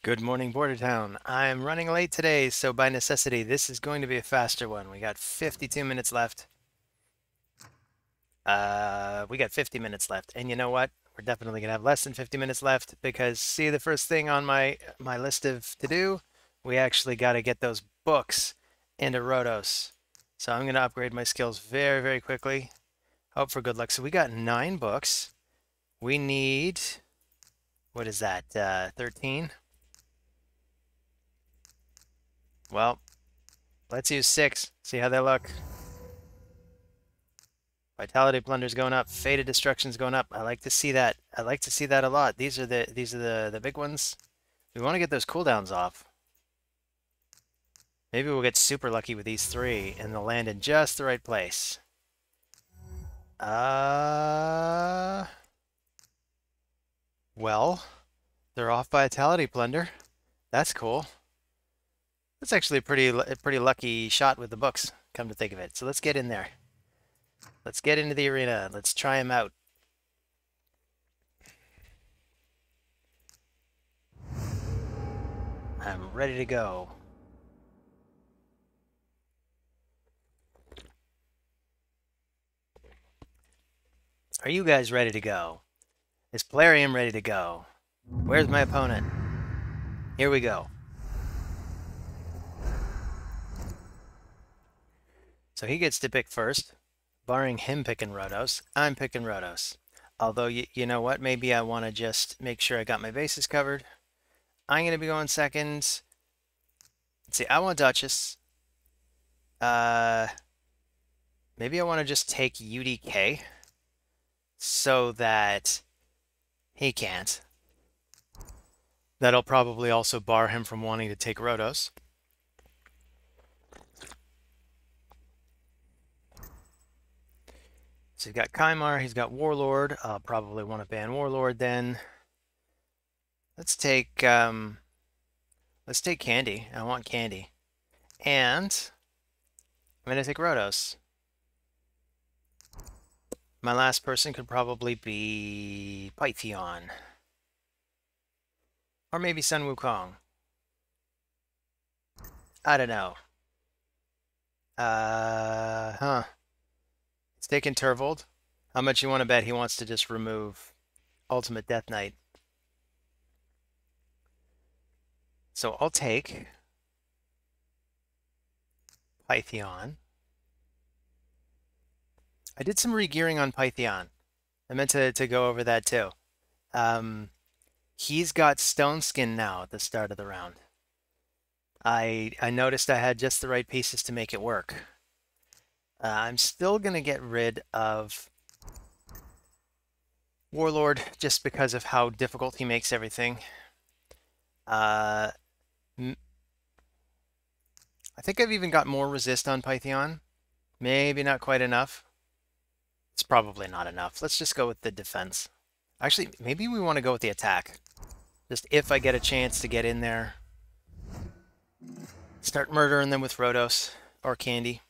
Good morning, Bordertown. I'm running late today, so by necessity, this is going to be a faster one. We got 52 minutes left. We got 50 minutes left, and you know what? We're definitely gonna have less than 50 minutes left because see the first thing on my list of to do, we actually got to get those books into Rotos. So I'm gonna upgrade my skills very, very quickly. Hope for good luck. So we got 9 books. We need, what is that? 13. Well, let's use 6. See how they look. Vitality Plunder's going up. Faded Destruction's going up. I like to see that. I like to see that a lot. These are the big ones. We want to get those cooldowns off. Maybe we'll get super lucky with these 3 and they'll land in just the right place. Well, they're off Vitality Plunder. That's cool. That's actually a pretty lucky shot with the books, come to think of it. So let's get in there. Let's get into the arena. Let's try them out. I'm ready to go. Are you guys ready to go? Is Plarium ready to go? Where's my opponent? Here we go. So he gets to pick first. Barring him picking Rotos, I'm picking Rotos. Although, you know what? Maybe I want to just make sure I got my bases covered. I'm going to be going second. Let's see, I want Duchess. Maybe I want to just take UDK so that he can't. That'll probably also bar him from wanting to take Rotos. So he's got Kymar, he's got Warlord. I'll probably want to ban Warlord then. Let's take Candy. I want Candy. And I'm gonna take Rotos. My last person could probably be Pythion. Or maybe Sun Wukong. I don't know. It's taking Turvold. How much you want to bet he wants to just remove Ultimate Death Knight? So I'll take Pythion. I did some regearing on Pythion. I meant to go over that too. He's got Stone Skin now at the start of the round. I noticed I had just the right pieces to make it work. I'm still going to get rid of Warlord just because of how difficult he makes everything. I think I've even got more resist on Pythion. Maybe not quite enough. It's probably not enough. Let's just go with the defense. Actually, maybe we want to go with the attack. Just if I get a chance to get in there. Start murdering them with Rotos or Candy.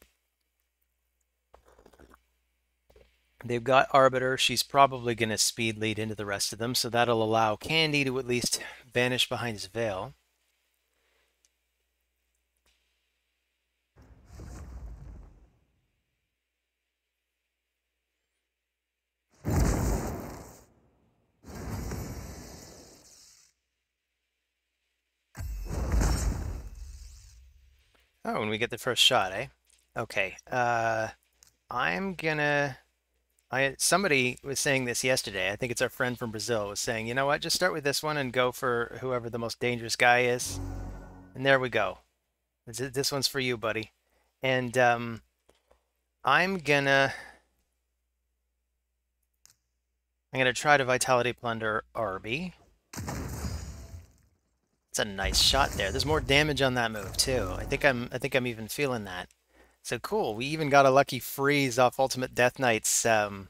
They've got Arbiter. She's probably going to speed lead into the rest of them, so that'll allow Candy to at least vanish behind his veil. Oh, and we get the first shot, eh? Okay. I'm gonna... somebody was saying this yesterday. I think it's our friend from Brazil was saying, you know what? Just start with this one and go for whoever the most dangerous guy is. And there we go. This one's for you, buddy. And I'm gonna try to Vitality Plunder Arby. It's a nice shot there. There's more damage on that move too. I think I'm even feeling that. So cool. We even got a lucky freeze off Ultimate Death Knight's kit.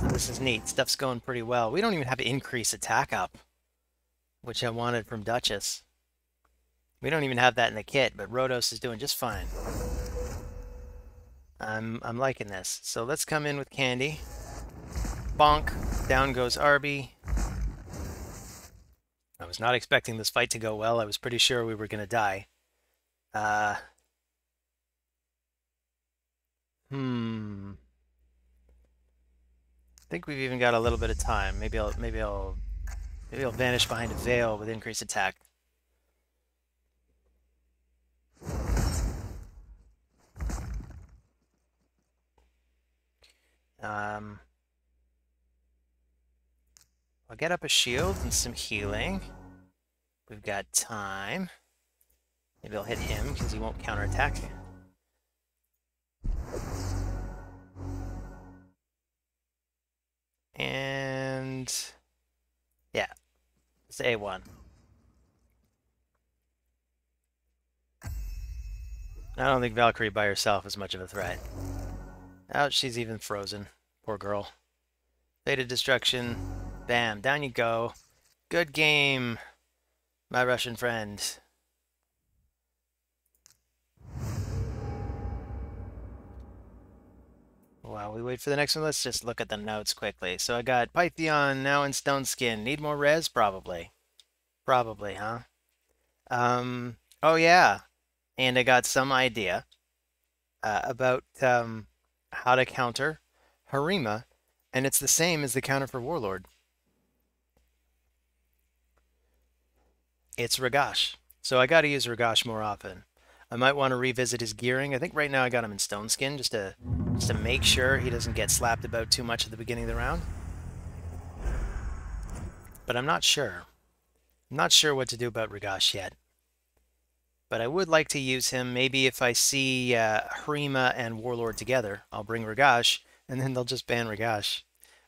So this is neat. Stuff's going pretty well. We don't even have to increase attack up, which I wanted from Duchess. We don't even have that in the kit, but Rotos is doing just fine. I'm liking this. So let's come in with Candy. Bonk. Down goes Arby. I was not expecting this fight to go well. I was pretty sure we were going to die. Uh, hmm. I think we've even got a little bit of time. Maybe I'll vanish behind a veil with increased attack. Um, I'll get up a shield and some healing. We've got time. Maybe I'll hit him because he won't counterattack. And yeah, it's A1. I don't think Valkyrie by herself is much of a threat. Ouch, she's even frozen. Poor girl. Fated destruction. Bam, down you go. Good game, my Russian friend. While we wait for the next one, let's just look at the notes quickly. So I got Pythion now in Stone Skin. Need more res? Probably. Probably, huh? Oh yeah. And I got some idea about how to counter Harima, and it's the same as the counter for Warlord. It's Ragash. So I got to use Ragash more often. I might want to revisit his gearing. I think right now I got him in Stone Skin just to make sure he doesn't get slapped about too much at the beginning of the round. But I'm not sure. I'm not sure what to do about Ragash yet. But I would like to use him. Maybe if I see Harima and Warlord together, I'll bring Ragash, and then they'll just ban Ragash.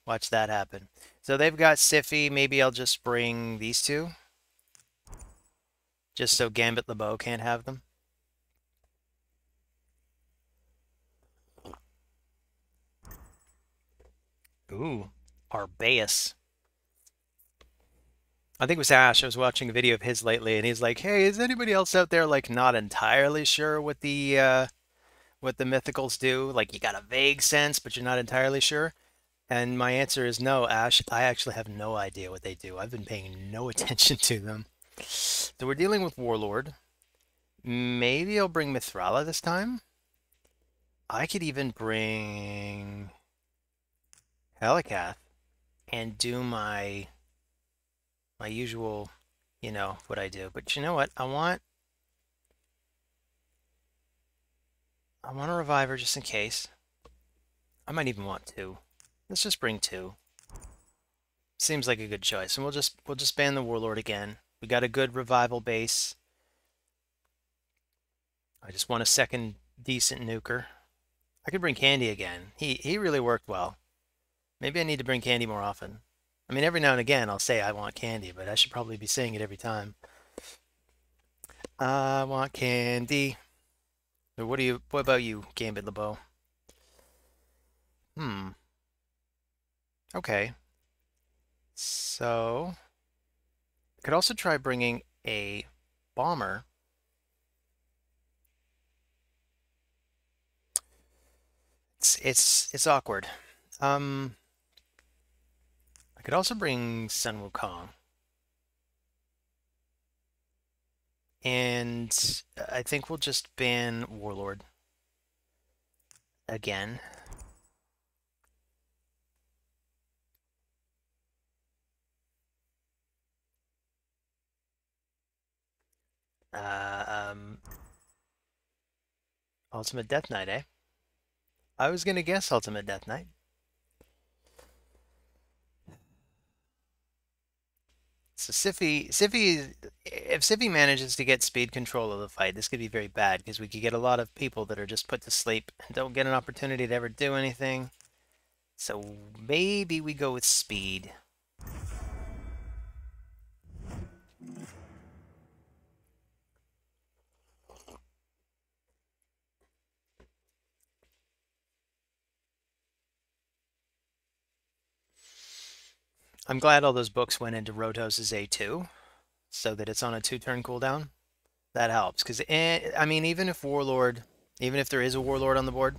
Watch that happen. So they've got Sify. Maybe I'll just bring these two. Just so Gambit LeBeau can't have them. Ooh, Arbaeus. I think it was Ash. I was watching a video of his lately, and he's like, "Hey, is anybody else out there like not entirely sure what the mythicals do? Like you got a vague sense, but you're not entirely sure?" And my answer is no, Ash. I actually have no idea what they do. I've been paying no attention to them. So we're dealing with Warlord. Maybe I'll bring Mithrala this time. I could even bring Helikath and do my usual, what I do. But you know what? I want a reviver just in case. I might even want two. Let's just bring two. Seems like a good choice. And we'll just ban the Warlord again. We got a good revival base. I just want a second decent nuker. I could bring Candy again. He really worked well. Maybe I need to bring Candy more often. I mean, every now and again I'll say I want Candy, but I should probably be saying it every time. I want Candy. What about you, Gambit LeBeau? Okay. So, I could also try bringing a bomber. It's awkward. I could also bring Sun Wukong. And I think we'll just ban Warlord again. Ultimate Death Knight, eh? I was gonna guess Ultimate Death Knight. So if Sify manages to get speed control of the fight, this could be very bad because we could get a lot of people that are just put to sleep and don't get an opportunity to ever do anything. So maybe we go with speed. I'm glad all those books went into Rotos' A2 so that it's on a 2-turn cooldown. That helps because, I mean, even if there is a Warlord on the board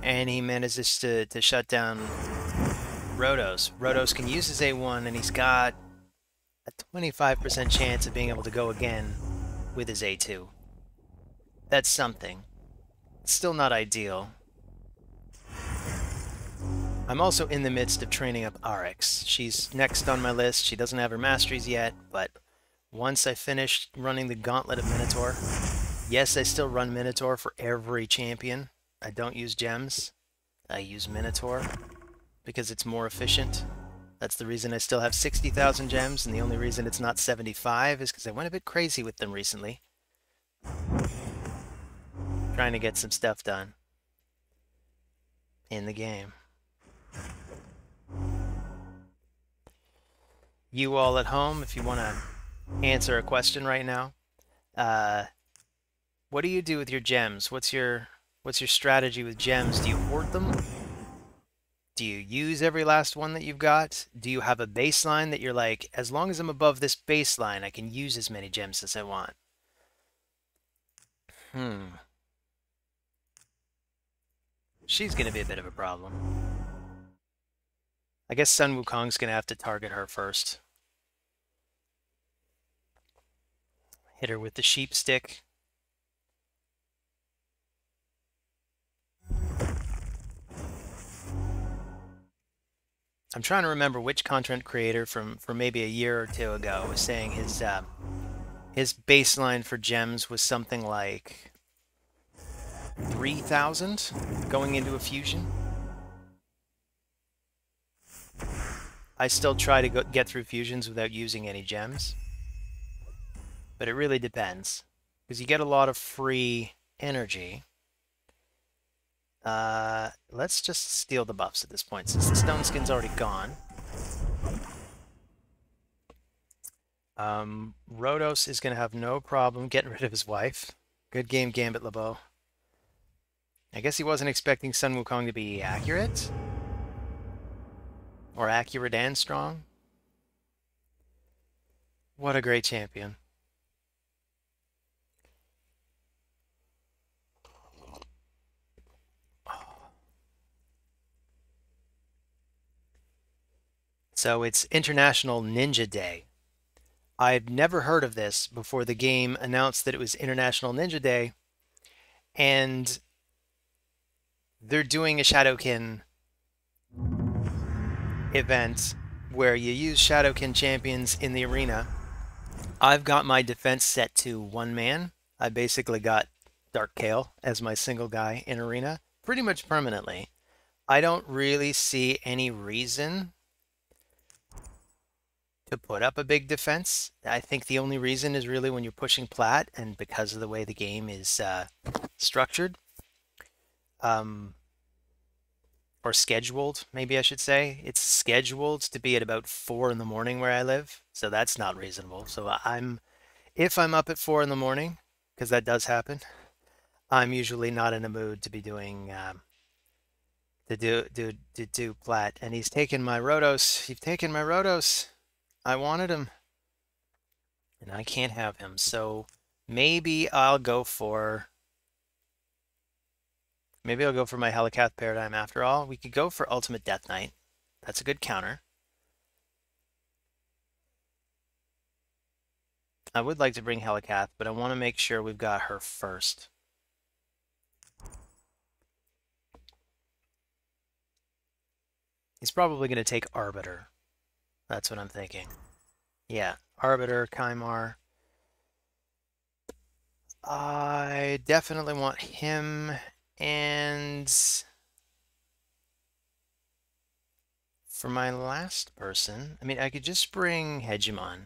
and he manages to shut down Rotos can use his A1 and he's got a 25% chance of being able to go again with his A2. That's something. It's still not ideal. I'm also in the midst of training up Arix. She's next on my list. She doesn't have her masteries yet, but once I finish running the Gauntlet of Minotaur, yes, I still run Minotaur for every champion. I don't use gems. I use Minotaur because it's more efficient. That's the reason I still have 60,000 gems, and the only reason it's not 75 is because I went a bit crazy with them recently. Trying to get some stuff done in the game. You all at home, if you want to answer a question right now, what do you do with your gems? What's your strategy with gems? Do you hoard them? Do you use every last one that you've got? Do you have a baseline that you're like, as long as I'm above this baseline, I can use as many gems as I want? She's going to be a bit of a problem. I guess Sun Wukong's going to have to target her first. Hit her with the sheep stick. I'm trying to remember which content creator from maybe a year or two ago was saying his baseline for gems was something like 3,000 going into a fusion. I still try to get through fusions without using any gems, but it really depends because you get a lot of free energy. Let's just steal the buffs at this point since the stone skin's already gone. Rotos is going to have no problem getting rid of his wife. Good game, Gambit LeBeau. I guess he wasn't expecting Sun Wukong to be accurate. Or accurate and strong. What a great champion. So it's International Ninja Day. I've never heard of this before the game announced that it was International Ninja Day. And they're doing a Shadowkin event where you use Shadowkin champions in the arena. I've got my defense set to one man. I basically got Dark Kale as my single guy in arena pretty much permanently. I don't really see any reason to put up a big defense. I think the only reason is really when you're pushing plat and because of the way the game is structured. Or scheduled, maybe I should say. It's scheduled to be at about 4 in the morning where I live, so that's not reasonable. So if I'm up at 4 in the morning, because that does happen, I'm usually not in a mood to be doing to do plat. And he's taken my Rotos. You've taken my Rotos. I wanted him, and I can't have him. So maybe I'll go for my Helicath Paradigm after all. We could go for Ultimate Death Knight. That's a good counter. I would like to bring Helicath, but I want to make sure we've got her first. He's probably going to take Arbiter. That's what I'm thinking. Yeah, Arbiter, Kymar. I definitely want him, and for my last person, I mean, I could just bring Hegemon,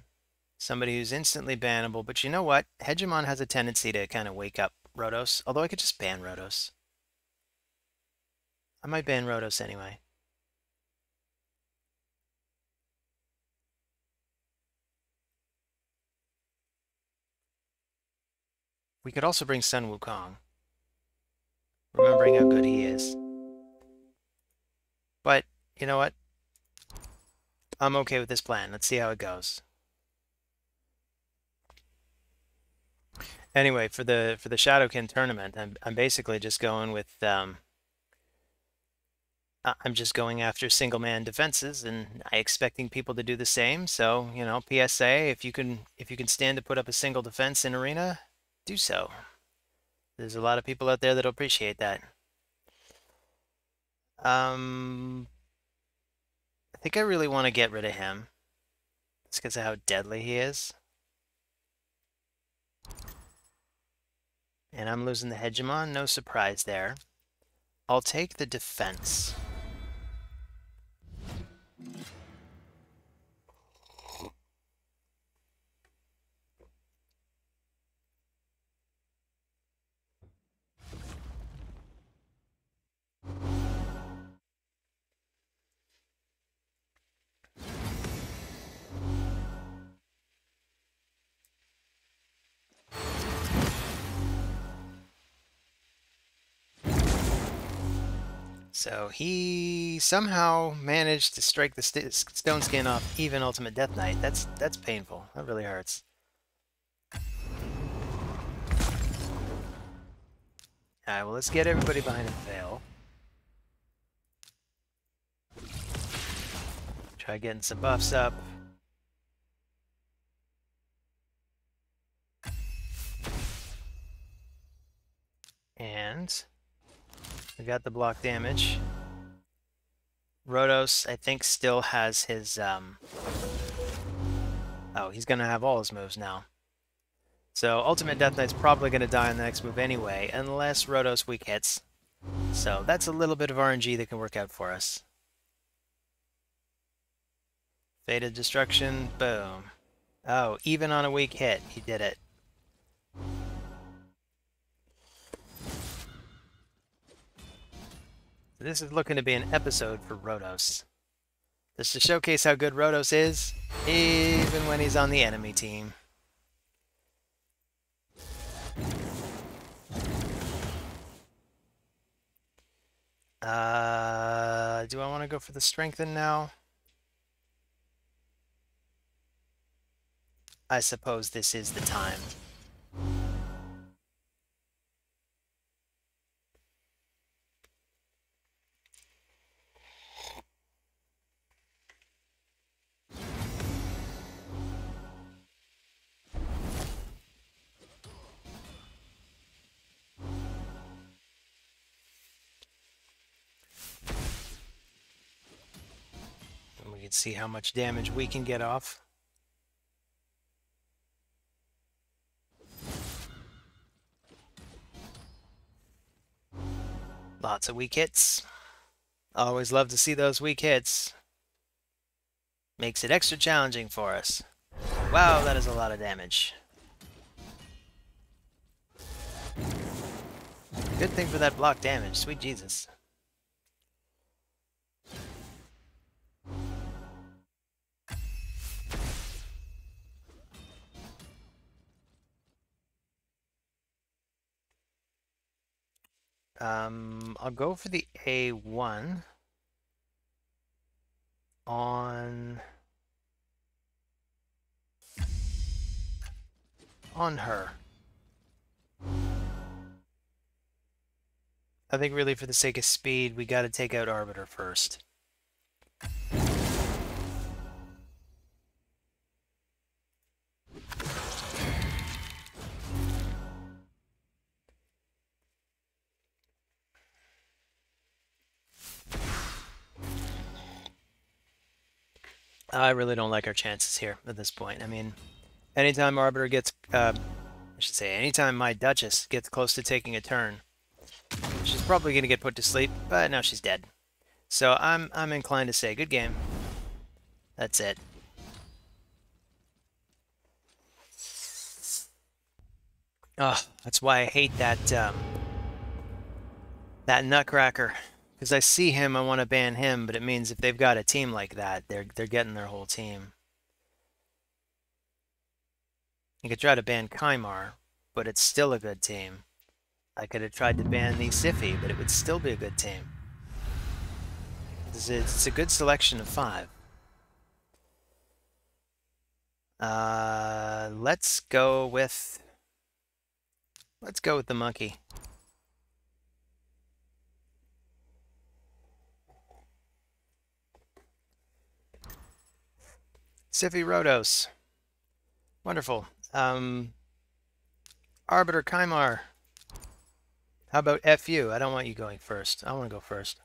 somebody who's instantly bannable, but you know what? Hegemon has a tendency to kind of wake up Rotos, although I could just ban Rotos. I might ban Rotos anyway. We could also bring Sun Wukong, remembering how good he is. But, you know what? I'm okay with this plan. Let's see how it goes. Anyway, for the Shadowkin tournament, I'm basically just going with I'm just going after single man defenses and I expecting people to do the same. So, you know, PSA, if you can stand to put up a single defense in arena, do so. There's a lot of people out there that'll appreciate that. I think I really want to get rid of him. It's because of how deadly he is. And I'm losing the Hegemon, no surprise there. I'll take the defense. So he somehow managed to strike the stone skin off even Ultimate Death Knight. That's painful. That really hurts. Alright, well, let's get everybody behind a veil. Try getting some buffs up. And we got the block damage. Rotos, I think, still has his, oh, he's gonna have all his moves now. So Ultimate Death Knight's probably gonna die on the next move anyway, unless Rotos weak hits. So that's a little bit of RNG that can work out for us. Fated Destruction, boom. Oh, even on a weak hit, he did it. This is looking to be an episode for Rotos. Just to showcase how good Rotos is, even when he's on the enemy team. Do I want to go for the Strengthen now? I suppose this is the time. And we can see how much damage we can get off. Lots of weak hits. Always love to see those weak hits. Makes it extra challenging for us. Wow, that is a lot of damage. Good thing for that block damage, sweet Jesus. I'll go for the A1 on her. I think really for the sake of speed, we got to take out Arbiter first. I really don't like our chances here at this point. I mean, anytime Arbiter gets, I should say, anytime my Duchess gets close to taking a turn, she's probably going to get put to sleep, but now she's dead. So I'm inclined to say, good game. That's it. Oh, that's why I hate that, that Nutcracker. Because I see him, I want to ban him, but it means if they've got a team like that, they're getting their whole team. You could try to ban Kymar, but it's still a good team. I could have tried to ban the Siphi, but it would still be a good team. It's a good selection of 5. Let's go with the monkey. Siphi Rotos. Wonderful. Arbiter Kymar. How about FU? I don't want you going first. I want to go first.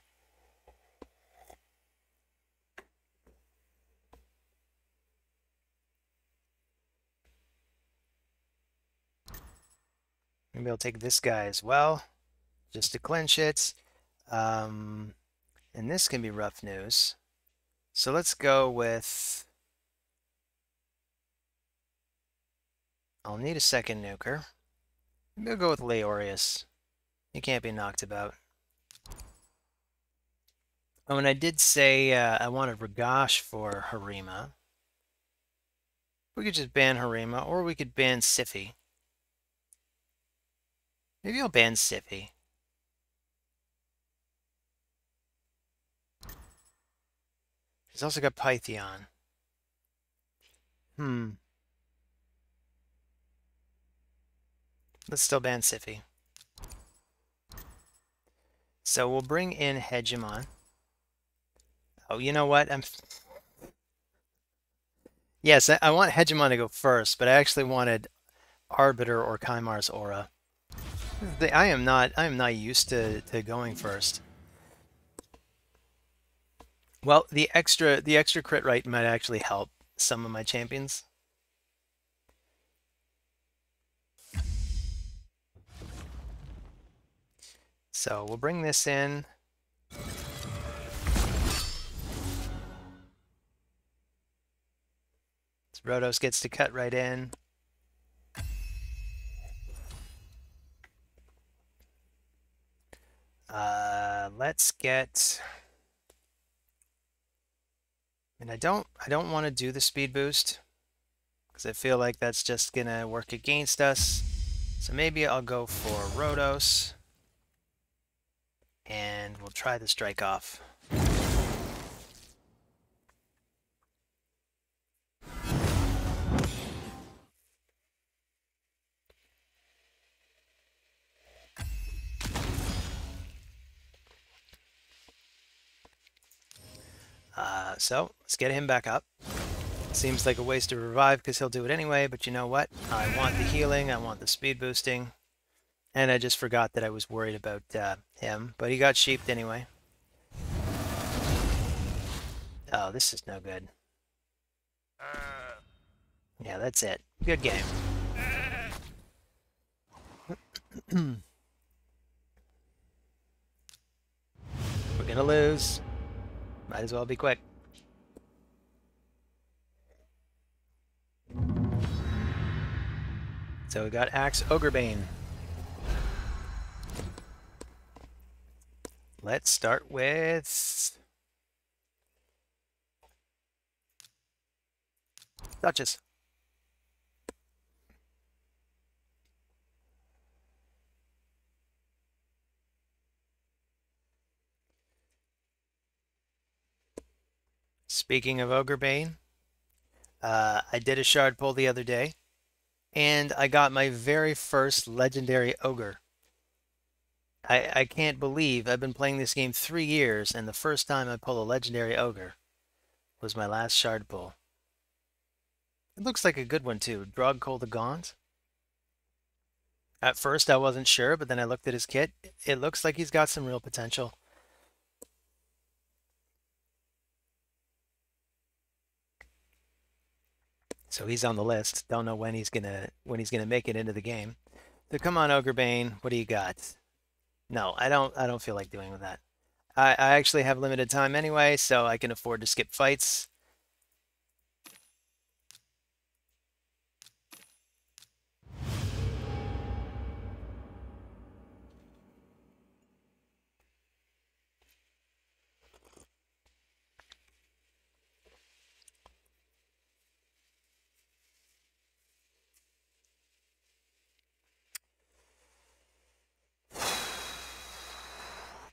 Maybe I'll take this guy as well, just to clinch it. And this can be rough news. So let's go with... I'll need a second nuker. Maybe I'll go with Leorius. He can't be knocked about. Oh, and I did say I wanted Ragash for Harima. We could just ban Harima, or we could ban Siphi. Maybe I'll ban Siphi. He's also got Pythion. Let's still ban Siphi. So we'll bring in Hegemon. Oh, you know what? Yes, I want Hegemon to go first, but I actually wanted Arbiter or Kymar's Aura. I am not used to going first. Well, the extra crit rate might actually help some of my champions. So we'll bring this in. Rotos gets to cut right in. Let's get... And I don't want to do the speed boost because I feel like that's just gonna work against us. So maybe I'll go for Rotos and we'll try the strike off. So let's get him back up. Seems like a waste to revive because he'll do it anyway, but you know what? I want the healing, I want the speed boosting, and I just forgot that I was worried about him, but he got sheeped anyway. Oh, this is no good. Yeah, that's it. Good game. We're gonna lose. Might as well be quick. So we got Axe Ogrebane. Let's start with Duchess. Speaking of Ogrebane, I did a shard pull the other day, and I got my very first legendary ogre. I can't believe I've been playing this game 3 years, and the first time I pull a legendary ogre was my last shard pull. It looks like a good one too. Drogcol the Gaunt. At first I wasn't sure, but then I looked at his kit. It looks like he's got some real potential. So he's on the list. Don't know when he's gonna make it into the game. So come on, Ogrebane, what do you got? No, I don't feel like doing with that. I actually have limited time anyway, so I can afford to skip fights.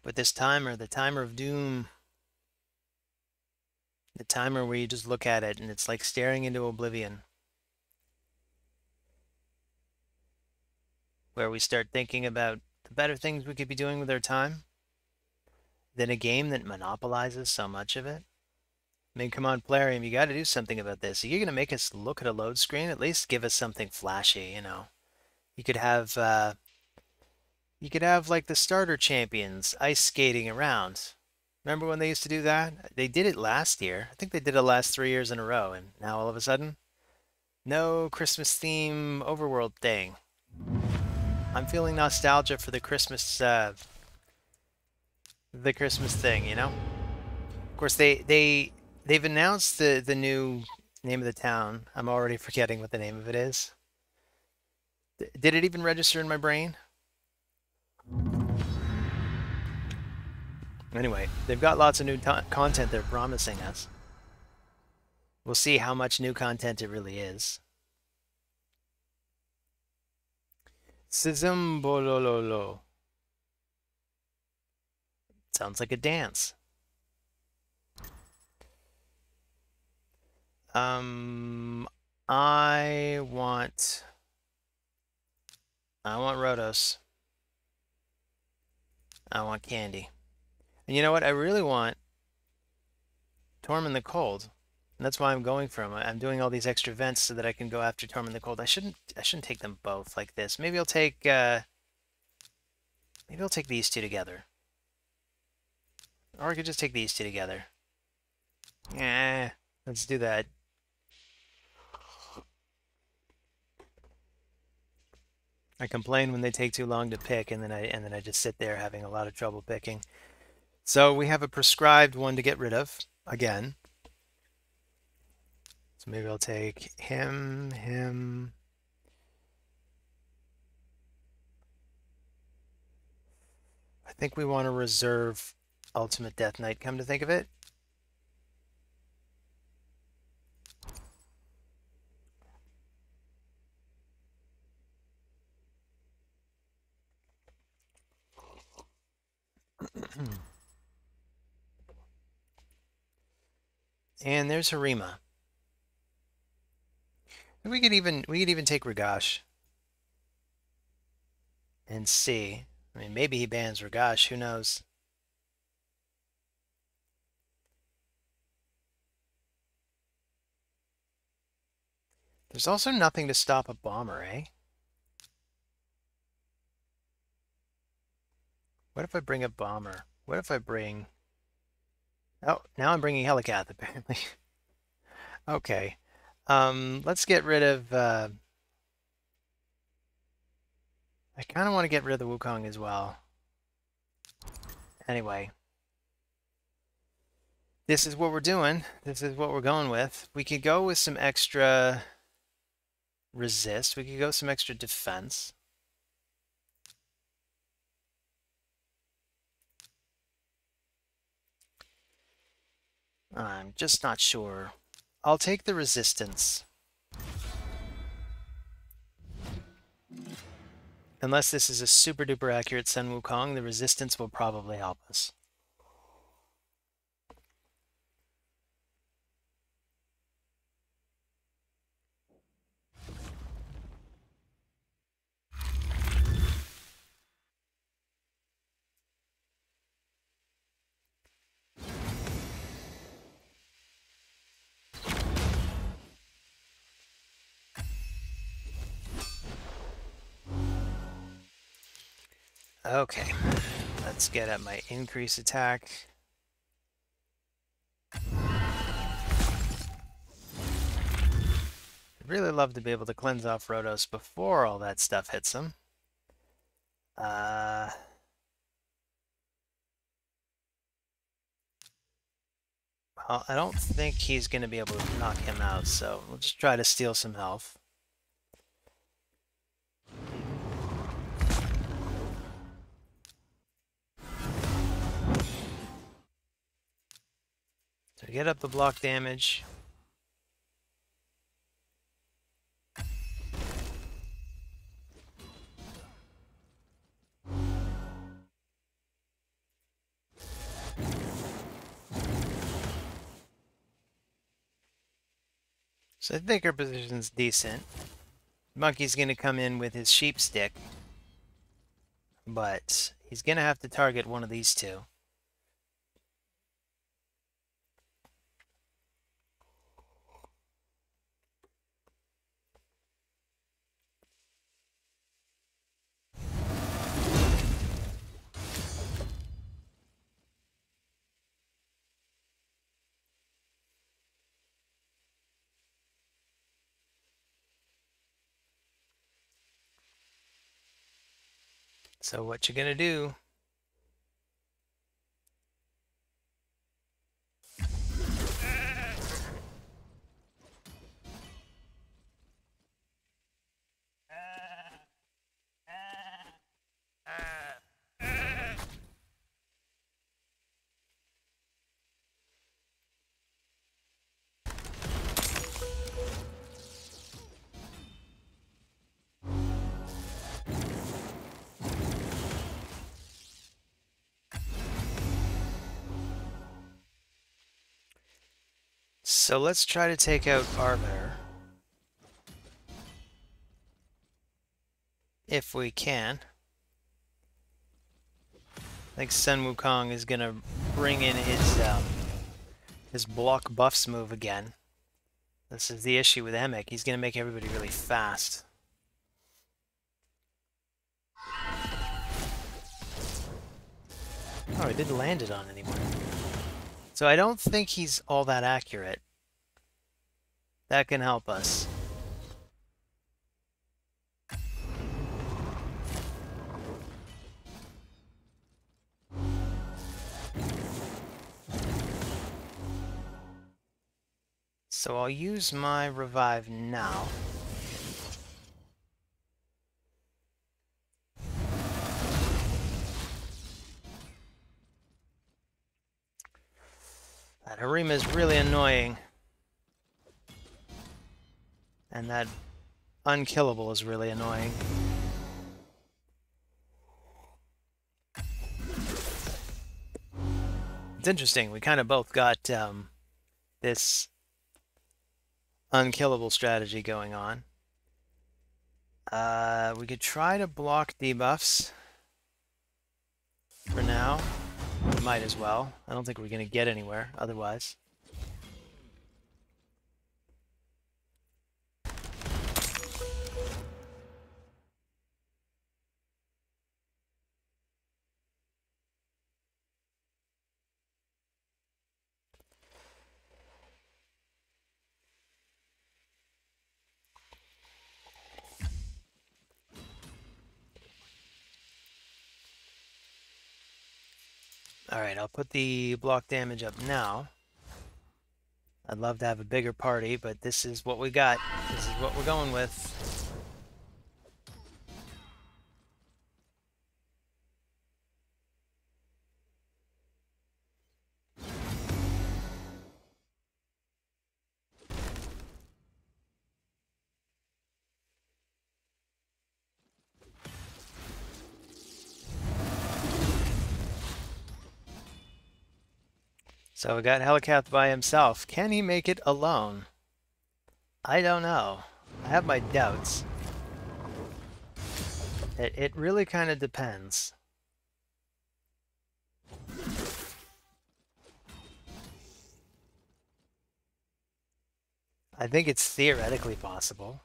But this timer, the timer of doom, the timer where you just look at it and it's like staring into oblivion, where we start thinking about the better things we could be doing with our time than a game that monopolizes so much of it. I mean, come on, Plarium, you got to do something about this. You're gonna make us look at a load screen. At least give us something flashy, you know. You could have, uh, you could have like the starter champions ice skating around. Remember when they used to do that? They did it last year. I think they did it last 3 years in a row, and now all of a sudden, no Christmas theme overworld thing. I'm feeling nostalgia for the Christmas thing, you know? Of course, they've announced the new name of the town. I'm already forgetting what the name of it is. Did it even register in my brain? Anyway, they've got lots of new content they're promising us. We'll see how much new content it really is. Sizumbolololo. Sounds like a dance. Um, I want Rotos. I want candy. And you know what? I really want Tormund the Cold. And that's why I'm going for him. I'm doing all these extra vents so that I can go after Tormund the Cold. I shouldn't take them both like this. Maybe I'll take these two together. Or I could just take these two together. Yeah, let's do that. I complain when they take too long to pick, and then I just sit there having a lot of trouble picking. So we have a prescribed one to get rid of again. So maybe I'll take him. I think we want to reserve Ultimate Death Knight, come to think of it. And there's Harima. We could even take Ragash and see. I mean, maybe he bans Ragash, who knows? There's also nothing to stop a bomber, eh? What if I bring a bomber? What if I bring... Oh, now I'm bringing Helicath, apparently. Okay. Let's get rid of... I kind of want to get rid of the Wukong as well. Anyway. This is what we're doing. This is what we're going with. We could go with some extra resist. We could go some extra defense. I'm just not sure. I'll take the resistance. Unless this is a super duper accurate Sun Wukong, the resistance will probably help us. Okay, let's get at my increase attack. I'd really love to be able to cleanse off Rotos before all that stuff hits him. Well, I don't think he's going to be able to knock him out, so we'll just try to steal some health. So get up the block damage. So I think our position's decent. Monkey's going to come in with his sheep stick, but he's going to have to target one of these two. So what you gonna do? So let's try to take out Arbiter. If we can. I think Sun Wukong is gonna bring in his block buffs move again. This is the issue with Emic. He's gonna make everybody really fast. Oh, I didn't land it on anyone. So I don't think he's all that accurate. That can help us. So I'll use my revive now. That Harima is really annoying. And that unkillable is really annoying. It's interesting, we kind of both got this unkillable strategy going on. We could try to block debuffs for now. We might as well. I don't think we're going to get anywhere otherwise. Alright, I'll put the block damage up now. I'd love to have a bigger party, but this is what we got. This is what we're going with. So we got Helicath by himself. Can he make it alone? I don't know. I have my doubts. It really kind of depends. I think it's theoretically possible.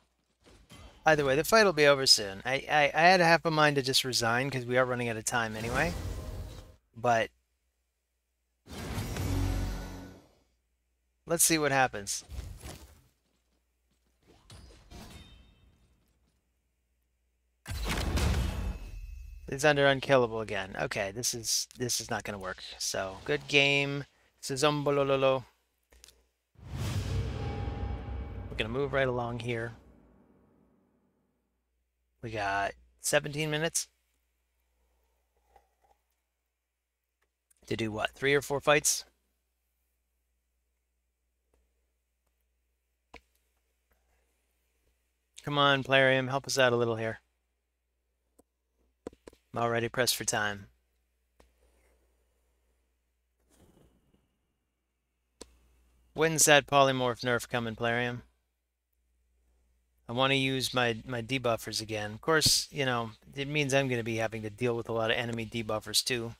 Either way, the fight will be over soon. I had half a mind to just resign because we are running out of time anyway. But let's see what happens. It's under unkillable again. Okay, this is not gonna work. So good game. Sizombolololo. We're gonna move right along here. We got 17 minutes to do what? 3 or 4 fights? Come on, Plarium, help us out a little here. I'm already pressed for time. When's that polymorph nerf coming, Plarium? I want to use my debuffers again. Of course, you know, it means I'm going to be having to deal with a lot of enemy debuffers too.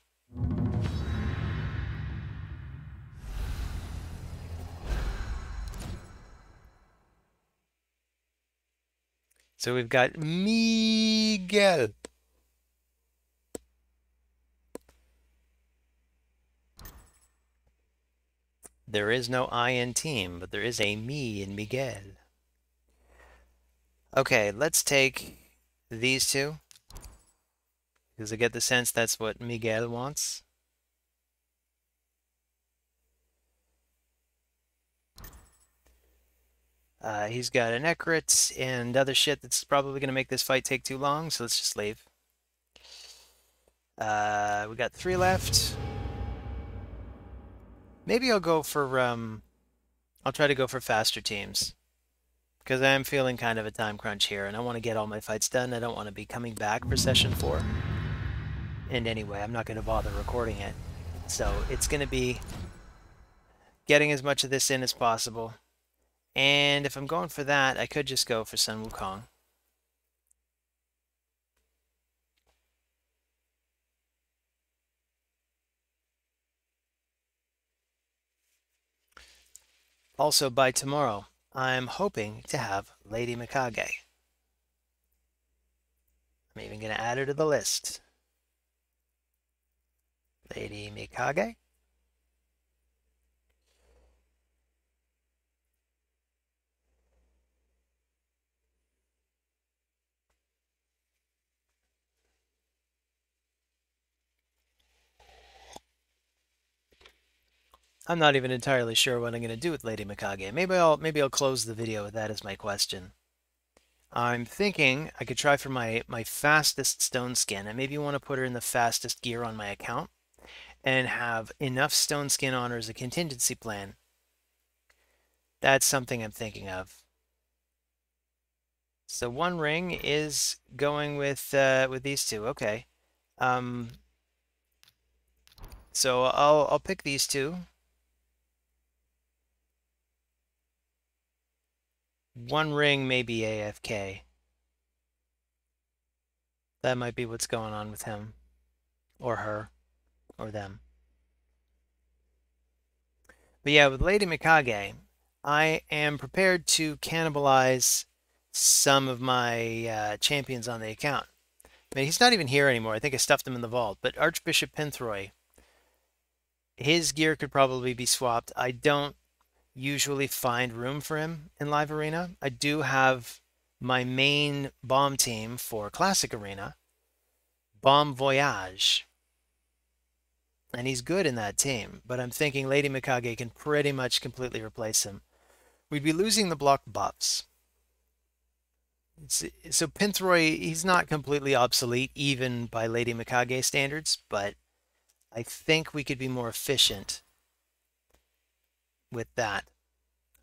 So we've got Miguel. There is no I in team, but there is a me in Miguel. Okay, let's take these two. Because I get the sense that's what Miguel wants. He's got an Ekrit and other shit that's probably going to make this fight take too long, so let's just leave. We got 3 left. Maybe I'll go for, I'll try to go for faster teams. Because I am feeling kind of a time crunch here, and I want to get all my fights done. I don't want to be coming back for session 4. And anyway, I'm not going to bother recording it. So it's going to be getting as much of this in as possible. And if I'm going for that, I could just go for Sun Wukong. Also, by tomorrow, I'm hoping to have Lady Mikage. I'm even going to add her to the list. Lady Mikage. I'm not even entirely sure what I'm going to do with Lady Mikage. Maybe I'll close the video with that as my question. I'm thinking I could try for my fastest stone skin. I maybe want to put her in the fastest gear on my account and have enough stone skin on her as a contingency plan. That's something I'm thinking of. So 1 ring is going with these 2. Okay. So I'll pick these 2. 1 ring may be AFK. That might be what's going on with him, or her, or them. But yeah, with Lady Mikage, I am prepared to cannibalize some of my champions on the account. I mean, he's not even here anymore. I think I stuffed him in the vault. But Archbishop Pinthroy, his gear could probably be swapped. I don't usually find room for him in Live Arena. I do have my main bomb team for Classic Arena, Bomb Voyage. And he's good in that team, but I'm thinking Lady Mikage can pretty much completely replace him. We'd be losing the block buffs. So Pinthroy, he's not completely obsolete even by Lady Mikage standards, but I think we could be more efficient with that.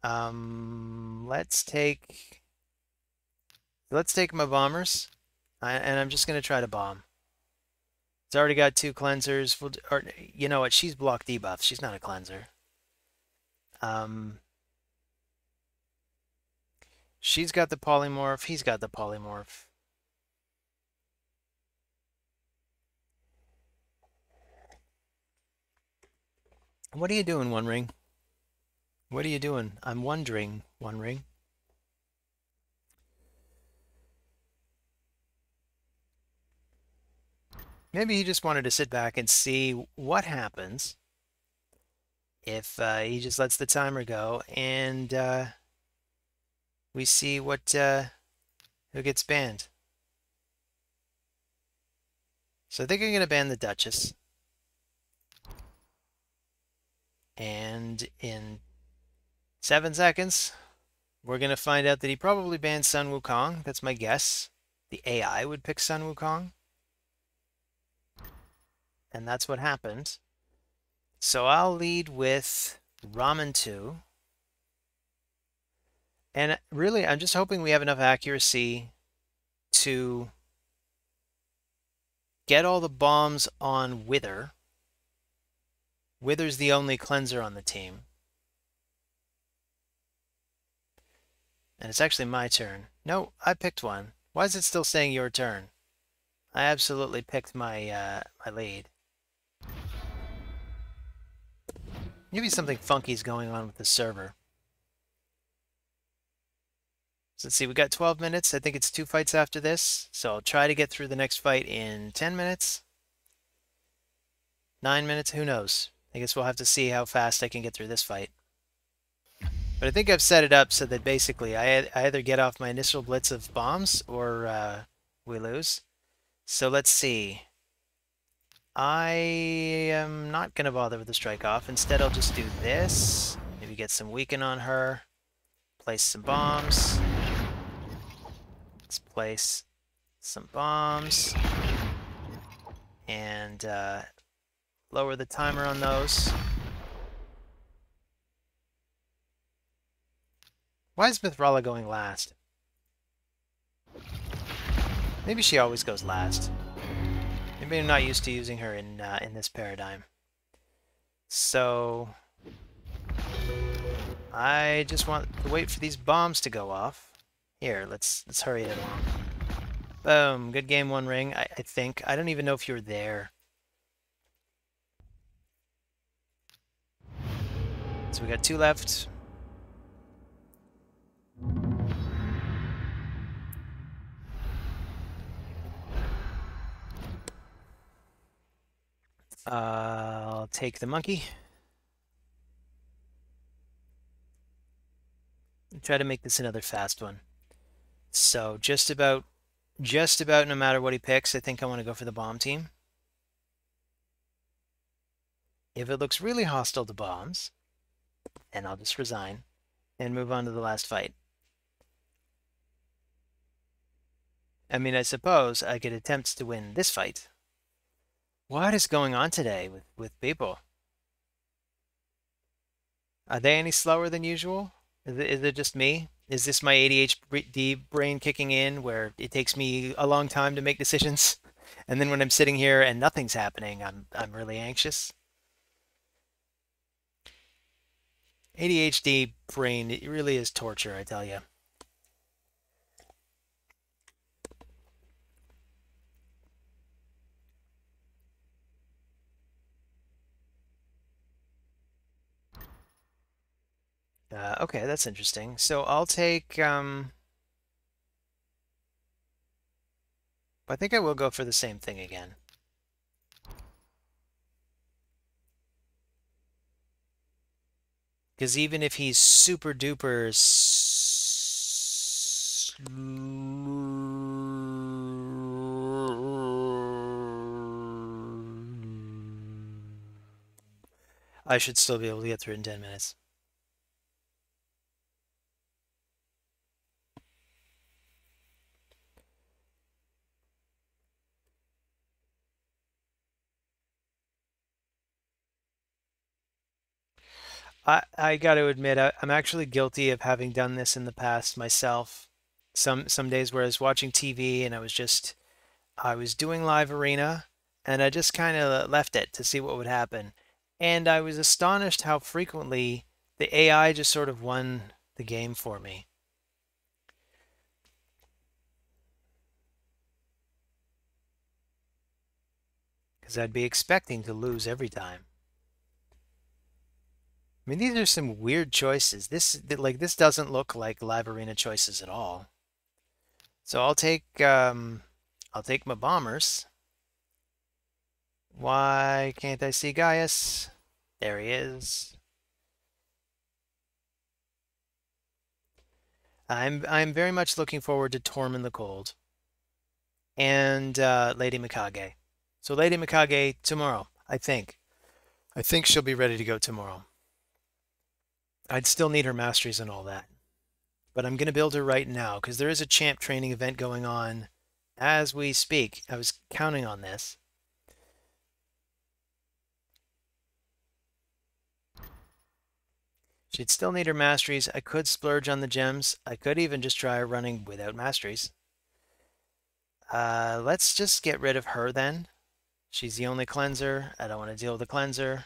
Let's take my bombers, and I'm just going to try to bomb. It's already got 2 cleansers. Or you know what? She's block debuff. She's not a cleanser. She's got the polymorph. He's got the polymorph. What are you doing, One Ring? What are you doing? I'm wondering, One Ring. Maybe he just wanted to sit back and see what happens if he just lets the timer go and we see what who gets banned. So I think I'm going to ban the Duchess. And in 7 seconds, we're going to find out that he probably banned Sun Wukong. That's my guess. The AI would pick Sun Wukong. And that's what happened. So I'll lead with Ramen 2. And really, I'm just hoping we have enough accuracy to get all the bombs on Wither. Wither's the only cleanser on the team. And it's actually my turn. No, I picked one. Why is it still saying your turn? I absolutely picked my my lead. Maybe something funky's going on with the server. So let's see, we got 12 minutes. I think it's 2 fights after this. So I'll try to get through the next fight in 10 minutes. 9 minutes, who knows? I guess we'll have to see how fast I can get through this fight. But I think I've set it up so that basically I either get off my initial blitz of bombs or we lose. So let's see. I am not going to bother with the strike off. Instead, I'll just do this. Maybe get some weaken on her. Place some bombs. Let's place some bombs. And lower the timer on those. Why is Mithrala going last? Maybe she always goes last. Maybe I'm not used to using her in this paradigm. So I just want to wait for these bombs to go off. Here, let's hurry it along. Boom, good game, 1 ring, I think. I don't even know if you were there. So we got 2 left. I'll take the monkey. Try to make this another fast one. So just about no matter what he picks, I think I want to go for the bomb team. If it looks really hostile to bombs, and I'll just resign and move on to the last fight. I mean, I suppose I could attempt to win this fight. What is going on today with people? Are they any slower than usual? Is it just me? Is this my ADHD brain kicking in where it takes me a long time to make decisions? And then when I'm sitting here and nothing's happening, I'm really anxious. ADHD brain, it really is torture, I tell you. Okay, that's interesting. So I'll take, I think I will go for the same thing again. Because even if he's super duper I should still be able to get through it in 10 minutes. I got to admit, I'm actually guilty of having done this in the past myself. Some days where I was watching TV and I was doing live arena and I just kind of left it to see what would happen. And I was astonished how frequently the AI just sort of won the game for me. Because I'd be expecting to lose every time. I mean, these are some weird choices. This doesn't look like live arena choices at all. So I'll take my bombers. Why can't I see Gaius? There he is. I'm very much looking forward to Tormund the Cold and Lady Mikage. So Lady Mikage tomorrow, I think. I think she'll be ready to go tomorrow. I'd still need her masteries and all that. But I'm going to build her right now because there is a champ training event going on as we speak. I was counting on this. She'd still need her masteries. I could splurge on the gems. I could even just try running without masteries. Let's just get rid of her then. She's the only cleanser. I don't want to deal with the cleanser.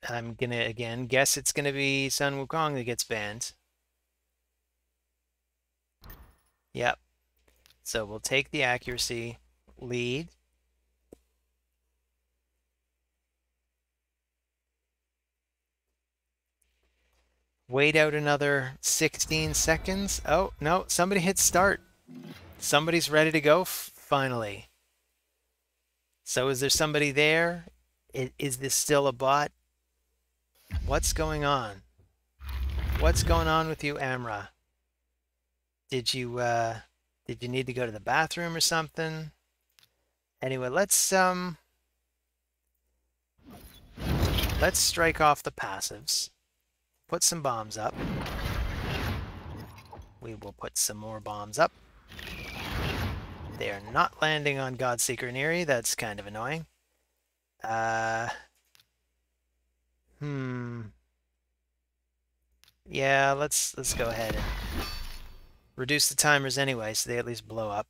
I'm gonna again guess it's gonna be Sun Wukong that gets banned. Yep. So we'll take the accuracy lead. Wait out another 16 seconds. Oh, no, somebody hit start. Somebody's ready to go finally. So is there somebody there? Is this still a bot? What's going on? What's going on with you, Amra? Did you need to go to the bathroom or something? Anyway, let's strike off the passives. Put some bombs up. We will put some more bombs up. They are not landing on Godseeker and Eerie. That's kind of annoying. Yeah, let's go ahead and reduce the timers anyway, so they at least blow up.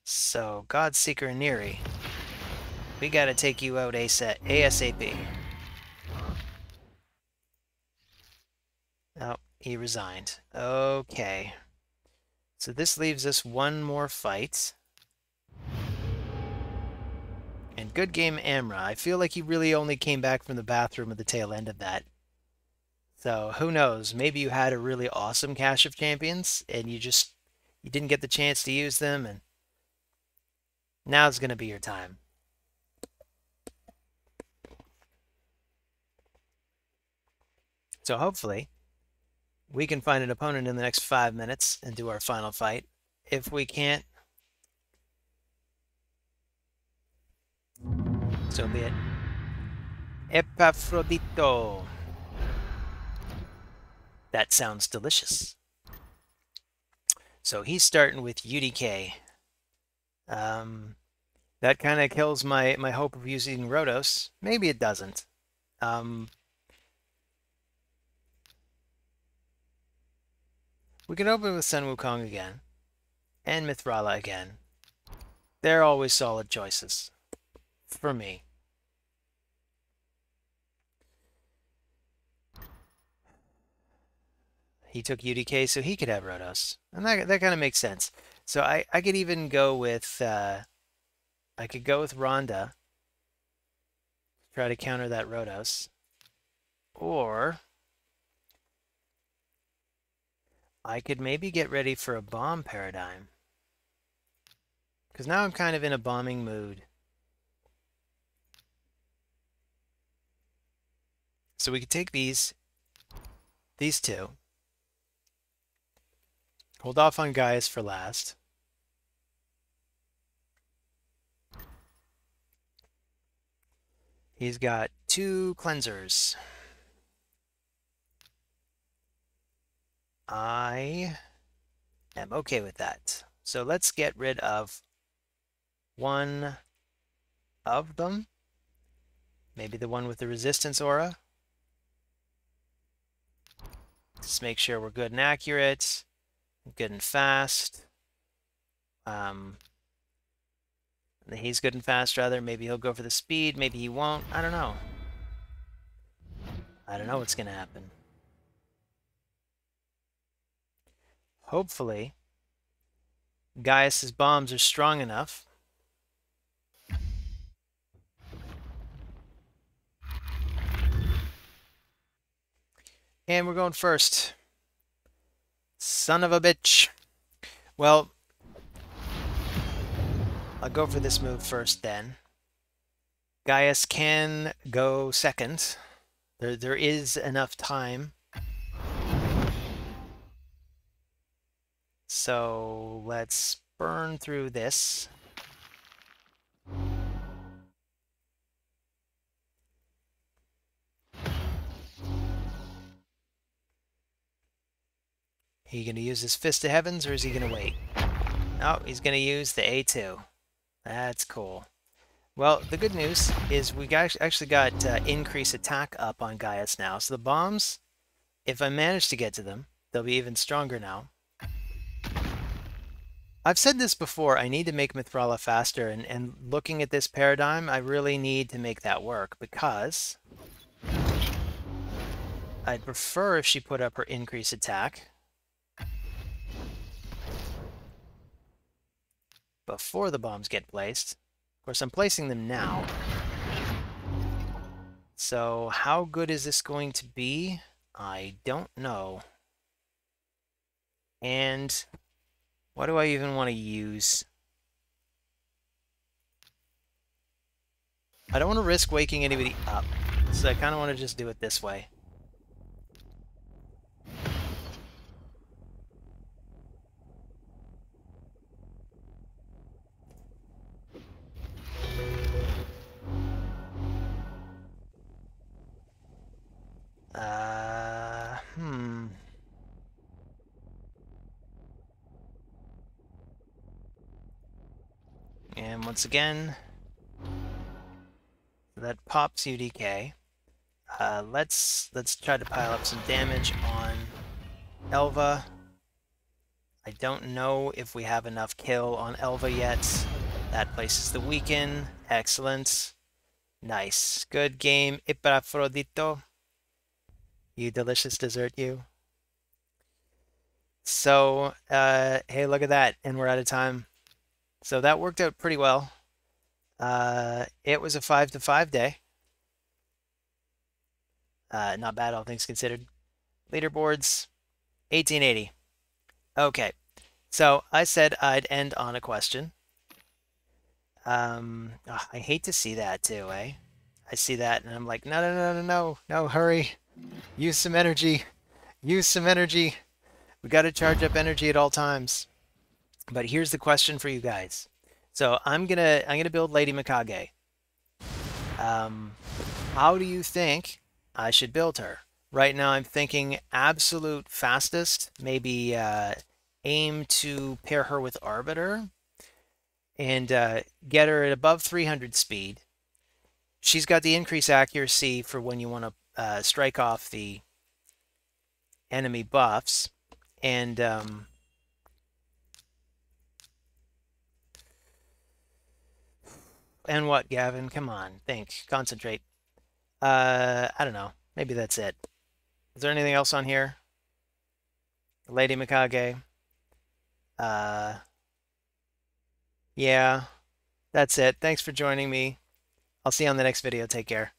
So, Godseeker and Eerie, we gotta take you out ASAP. Oh, he resigned. Okay. So this leaves us one more fight. And good game, Amra. I feel like he really only came back from the bathroom at the tail end of that. So who knows? Maybe you had a really awesome cache of champions and you didn't get the chance to use them, and now's gonna be your time. So hopefully we can find an opponent in the next 5 minutes and do our final fight. If we can't, so be it. Epafrodito. That sounds delicious. So he's starting with UDK. That kind of kills my hope of using Rotos. Maybe it doesn't. We can open with Sun Wukong again. And Mithrala again. They're always solid choices. For me. He took UDK so he could have Rotos. And that kind of makes sense. So I could even go with... I could go with Rhonda. Try to counter that Rotos. Or... I could maybe get ready for a bomb paradigm. Because now I'm kind of in a bombing mood. So we could take these two. Hold off on Gaius for last. He's got 2 cleansers. I am okay with that. So let's get rid of one of them. Maybe the one with the resistance aura. Just make sure we're good and accurate, good and fast. He's good and fast, rather. Maybe he'll go for the speed. Maybe he won't. I don't know. I don't know what's going to happen. Hopefully, Gaius's bombs are strong enough. And we're going first. Son of a bitch. Well, I'll go for this move first then. Gaius can go second. There is enough time. So let's burn through this. He gonna use his Fist of Heavens, or is he gonna wait? Oh, he's gonna use the A2. That's cool. Well, the good news is we actually got increased attack up on Gaius now. So the bombs, if I manage to get to them, they'll be even stronger now. I've said this before, I need to make Mithrala faster, and looking at this paradigm, I really need to make that work, because I'd prefer if she put up her increased attack before the bombs get placed. Of course, I'm placing them now. So how good is this going to be? I don't know. And what do I even want to use? I don't want to risk waking anybody up, so I kind of want to just do it this way. Hmm. And once again, that pops UDK. Let's try to pile up some damage on Elva. I don't know if we have enough kill on Elva yet. That places the weaken. Excellent. Nice. Good game, Epafrodito. You delicious dessert, you. So, hey, look at that. And we're out of time. So that worked out pretty well. It was a 5 to 5 day. Not bad, all things considered. Leaderboards, 1880. Okay, so I said I'd end on a question. I hate to see that too, eh? I see that and I'm like, no, no, no, no, no, no, hurry. Use some energy. Use some energy. We got to charge up energy at all times. But here's the question for you guys. So I'm gonna build Lady Mikage. How do you think I should build her? Right now I'm thinking absolute fastest, maybe aim to pair her with Arbiter and get her at above 300 speed. She's got the increased accuracy for when you want to strike off the enemy buffs. And what, Gavin? Come on, think, concentrate. I don't know. Maybe that's it. Is there anything else on here? Lady Mikage. Uh, yeah, that's it. Thanks for joining me. I'll see you on the next video. Take care.